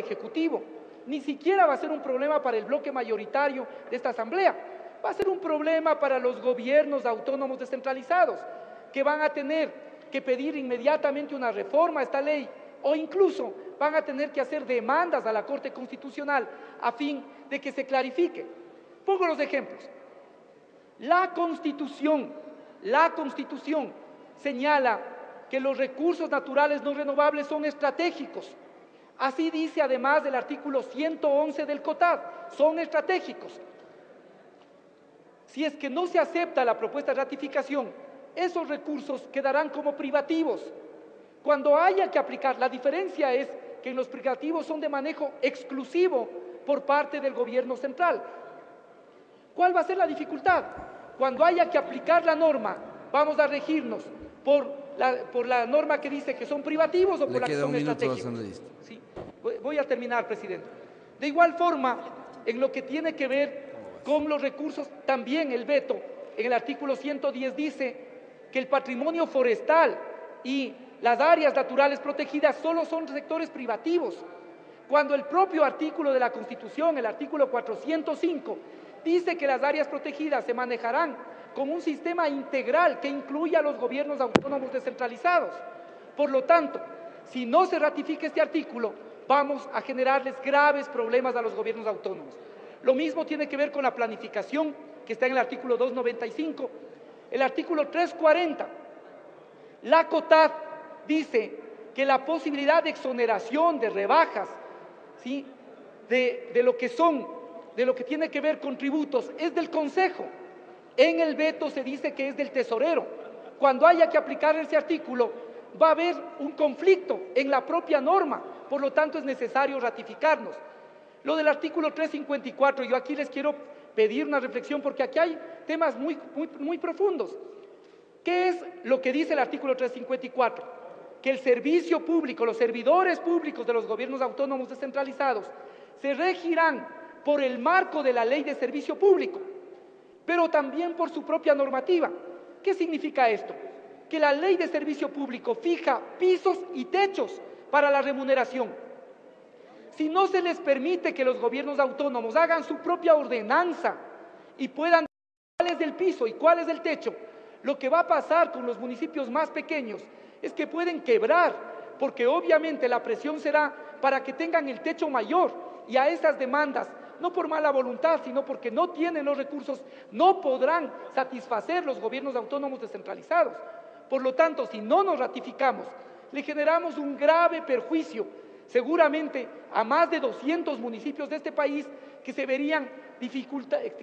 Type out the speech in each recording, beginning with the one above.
Ejecutivo, ni siquiera va a ser un problema para el bloque mayoritario de esta Asamblea, va a ser un problema para los gobiernos autónomos descentralizados, que van a tener que pedir inmediatamente una reforma a esta ley, o incluso van a tener que hacer demandas a la Corte Constitucional a fin de que se clarifique. Pongo los ejemplos. La Constitución señala que los recursos naturales no renovables son estratégicos. Así dice además del artículo 111 del COTAD, son estratégicos. Si es que no se acepta la propuesta de ratificación, esos recursos quedarán como privativos. Cuando haya que aplicar, la diferencia es que en los privativos son de manejo exclusivo por parte del gobierno central. ¿Cuál va a ser la dificultad? Cuando haya que aplicar la norma, vamos a regirnos por la norma que dice que son privativos o por la que son estratégicos. Sí, voy a terminar, presidente. De igual forma, en lo que tiene que ver con los recursos, también el veto, en el artículo 110 dice que el patrimonio forestal y las áreas naturales protegidas solo son sectores privativos, cuando el propio artículo de la Constitución, el artículo 405, dice que las áreas protegidas se manejarán con un sistema integral que incluya a los gobiernos autónomos descentralizados. Por lo tanto, si no se ratifica este artículo, vamos a generarles graves problemas a los gobiernos autónomos. Lo mismo tiene que ver con la planificación, que está en el artículo 295. El artículo 340, la COTAD dice que la posibilidad de exoneración, de rebajas, ¿sí?, de lo que tiene que ver con tributos, es del Consejo. En el veto se dice que es del tesorero. Cuando haya que aplicar ese artículo, va a haber un conflicto en la propia norma, por lo tanto es necesario ratificarnos. Lo del artículo 354, yo aquí les quiero pedir una reflexión porque aquí hay temas muy profundos. ¿Qué es lo que dice el artículo 354? Que el servicio público, los servidores públicos de los gobiernos autónomos descentralizados se regirán por el marco de la Ley de Servicio Público, pero también por su propia normativa. ¿Qué significa esto? Que la Ley de Servicio Público fija pisos y techos para la remuneración. Si no se les permite que los gobiernos autónomos hagan su propia ordenanza y puedan decir cuál es el piso y cuál es el techo, lo que va a pasar con los municipios más pequeños es que pueden quebrar, porque obviamente la presión será para que tengan el techo mayor, y a esas demandas, no por mala voluntad, sino porque no tienen los recursos, no podrán satisfacer los gobiernos autónomos descentralizados. Por lo tanto, si no nos ratificamos, le generamos un grave perjuicio, seguramente a más de 200 municipios de este país que se verían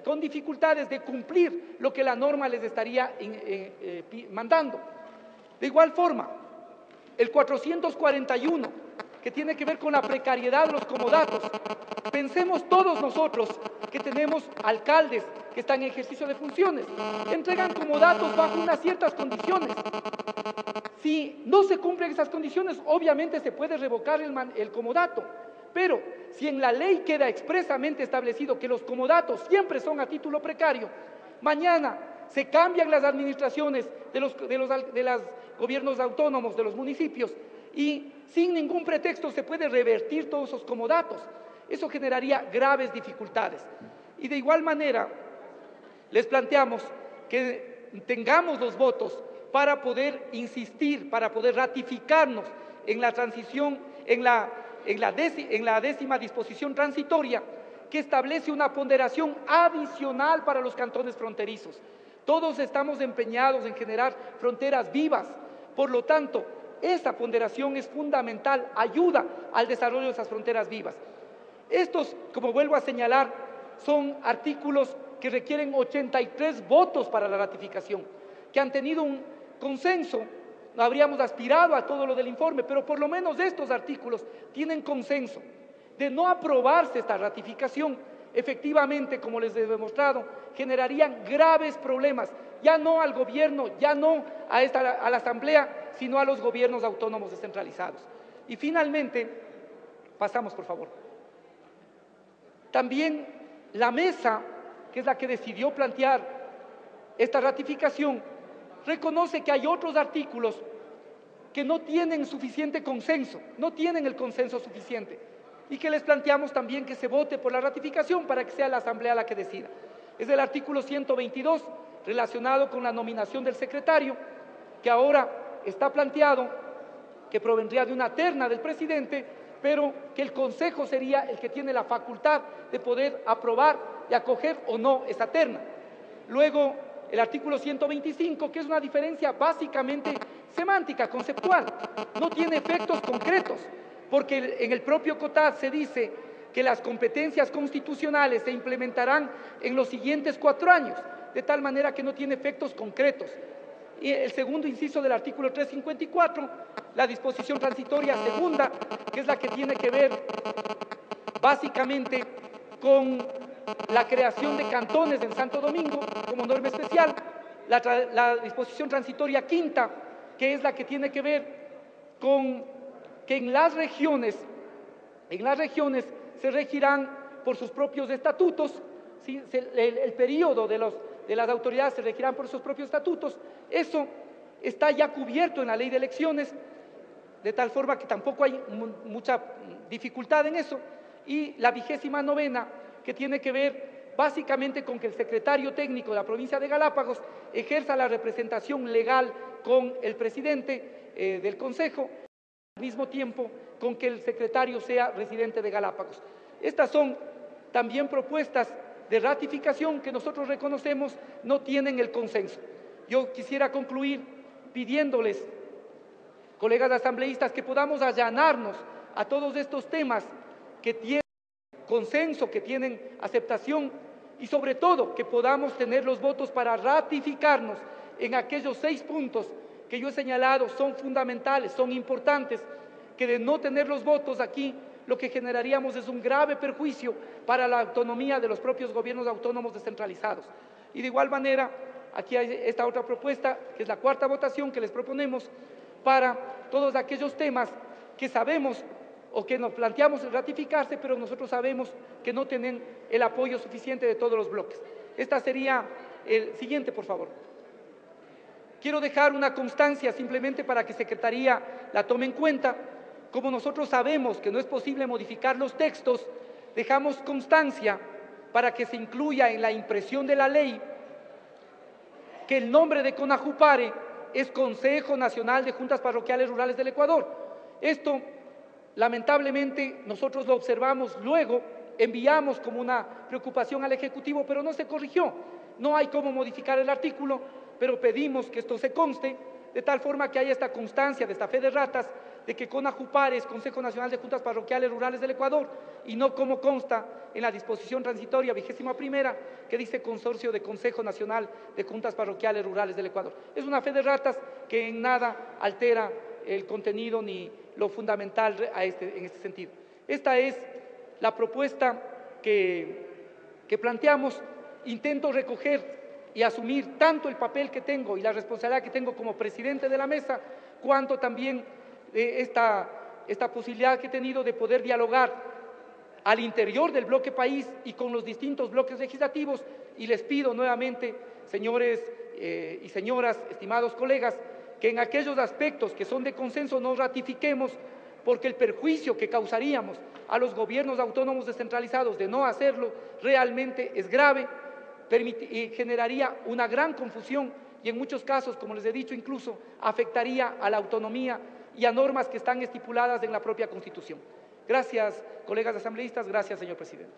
con dificultades de cumplir lo que la norma les estaría mandando. De igual forma, el 441, que tiene que ver con la precariedad de los comodatos. Pensemos todos nosotros que tenemos alcaldes que están en ejercicio de funciones, entregan comodatos bajo unas ciertas condiciones. Si no se cumplen esas condiciones, obviamente se puede revocar el comodato, pero si en la ley queda expresamente establecido que los comodatos siempre son a título precario, mañana se cambian las administraciones de los gobiernos autónomos, de los municipios, y sin ningún pretexto se puede revertir todos esos comodatos. Eso generaría graves dificultades. Y de igual manera, les planteamos que tengamos los votos para poder insistir, para poder ratificarnos en la transición, en la 10ª disposición transitoria, que establece una ponderación adicional para los cantones fronterizos. Todos estamos empeñados en generar fronteras vivas, por lo tanto, esa ponderación es fundamental, ayuda al desarrollo de esas fronteras vivas. Estos, como vuelvo a señalar, son artículos que requieren 83 votos para la ratificación, que han tenido un consenso. No habríamos aspirado a todo lo del informe, pero por lo menos estos artículos tienen consenso. De no aprobarse esta ratificación, efectivamente, como les he demostrado, generarían graves problemas, ya no al gobierno, ya no a la Asamblea, sino a los gobiernos autónomos descentralizados. Y finalmente, pasamos por favor. También la mesa, que es la que decidió plantear esta ratificación, reconoce que hay otros artículos que no tienen suficiente consenso, no tienen el consenso suficiente. y que les planteamos también que se vote por la ratificación para que sea la Asamblea la que decida. Es el artículo 122 relacionado con la nominación del secretario, que ahora está planteado que provendría de una terna del presidente, pero que el Consejo sería el que tiene la facultad de poder aprobar y acoger o no esa terna. Luego, el artículo 125, que es una diferencia básicamente semántica, conceptual, no tiene efectos concretos, porque en el propio COTAD se dice que las competencias constitucionales se implementarán en los siguientes 4 años, de tal manera que no tiene efectos concretos. Y el segundo inciso del artículo 354, la disposición transitoria segunda, que es la que tiene que ver básicamente con la creación de cantones en Santo Domingo como norma especial, la disposición transitoria quinta, que es la que tiene que ver con que en las regiones se regirán por sus propios estatutos, ¿sí? El periodo de las autoridades se regirán por sus propios estatutos. Eso está ya cubierto en la ley de elecciones, de tal forma que tampoco hay mucha dificultad en eso. Y la 29ª, que tiene que ver básicamente con que el secretario técnico de la provincia de Galápagos ejerza la representación legal con el presidente del Consejo, al mismo tiempo con que el secretario sea residente de Galápagos. Estas son también propuestas de ratificación que nosotros reconocemos no tienen el consenso. Yo quisiera concluir pidiéndoles, colegas asambleístas, que podamos allanarnos a todos estos temas que tienen consenso, que tienen aceptación, y sobre todo que podamos tener los votos para ratificarnos en aquellos 6 puntos que yo he señalado son fundamentales, son importantes, que de no tener los votos aquí lo que generaríamos es un grave perjuicio para la autonomía de los propios gobiernos autónomos descentralizados. Y de igual manera, aquí hay esta otra propuesta, que es la 4ª votación que les proponemos para todos aquellos temas que sabemos o que nos planteamos ratificarse, pero nosotros sabemos que no tienen el apoyo suficiente de todos los bloques. Esta sería el siguiente, por favor. Quiero dejar una constancia simplemente para que Secretaría la tome en cuenta. Como nosotros sabemos que no es posible modificar los textos, dejamos constancia para que se incluya en la impresión de la ley que el nombre de CONAJUPARE es Consejo Nacional de Juntas Parroquiales Rurales del Ecuador. Esto, lamentablemente, nosotros lo observamos luego, enviamos como una preocupación al Ejecutivo, pero no se corrigió. No hay cómo modificar el artículo, pero pedimos que esto se conste, de tal forma que haya esta constancia de esta fe de ratas, de que CONAJUPARE es Consejo Nacional de Juntas Parroquiales Rurales del Ecuador, y no como consta en la disposición transitoria 21ª, que dice Consorcio de Consejo Nacional de Juntas Parroquiales Rurales del Ecuador. Es una fe de ratas que en nada altera el contenido ni lo fundamental en este sentido. Esta es la propuesta que planteamos. Intento recoger y asumir tanto el papel que tengo y la responsabilidad que tengo como presidente de la mesa, cuanto también esta posibilidad que he tenido de poder dialogar al interior del bloque país y con los distintos bloques legislativos, y les pido nuevamente, señores y señoras, estimados colegas, que en aquellos aspectos que son de consenso nos ratifiquemos, porque el perjuicio que causaríamos a los gobiernos autónomos descentralizados de no hacerlo realmente es grave y generaría una gran confusión y en muchos casos, como les he dicho, incluso afectaría a la autonomía y a normas que están estipuladas en la propia Constitución. Gracias, colegas asambleístas. Gracias, señor presidente.